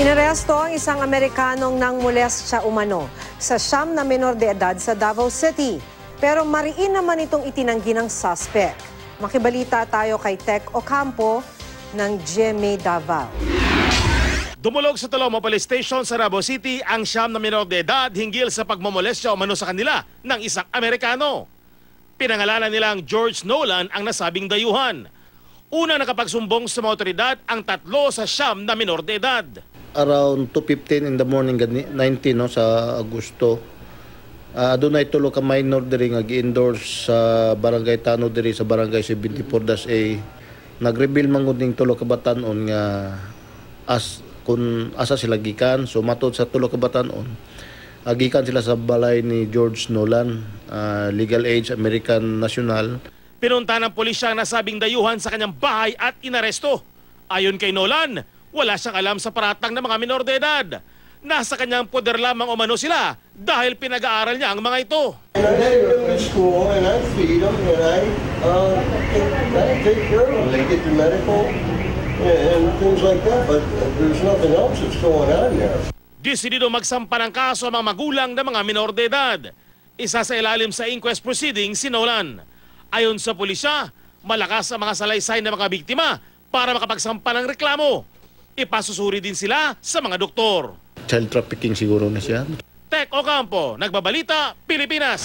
Inaresto ang isang Amerikanong nangmolestya umano sa siyam na menor de edad sa Davao City. Pero mariin naman itong itinanggi ng suspect. Makibalita tayo kay Tech Ocampo ng GMA Davao. Dumulog sa Talomo Police Station sa Davao City ang siyam na menor de edad hinggil sa pagmomolestya umano sa kanila ng isang Amerikano. Pinangalanan nilang George Nolan ang nasabing dayuhan. Una nakapagsumbong sa mga otoridad ang tatlo sa siyam na menor de edad. Around 2:15 in the morning, 19 no, sa Agosto. Doon ay tulo ka minor diri nga gi-endorse sa Barangay Tano diri sa Barangay 74-A. Nag-reveal mangud ning tulo ka batan-on nga kung asa sila gikan. So matod sa tulo ka batan-on, gikan sila sa balay ni George Nolan, legal age American national. Pinunta ng pulisya ang nasabing dayuhan sa kanyang bahay at inaresto. Ayon kay Nolan, wala siyang alam sa paratang ng mga minor de edad. Nasa kanyang poder lamang umano sila dahil pinag-aaral niya ang mga ito. And I take them to school and I feed them and I take care of them. They get the medical and things like that, but there's nothing else that's going on there. Desidido magsampa ng kaso ang mga magulang ng mga minor de edad. Isa sa ilalim sa inquest proceedings si Nolan. Ayon sa pulisya, malakas ang mga salaysay ng mga biktima para makapagsampa ng reklamo. Ipasusuri din sila sa mga doktor. Child trafficking siguro na siya. Tech Ocampo, Nagbabalita, Pilipinas.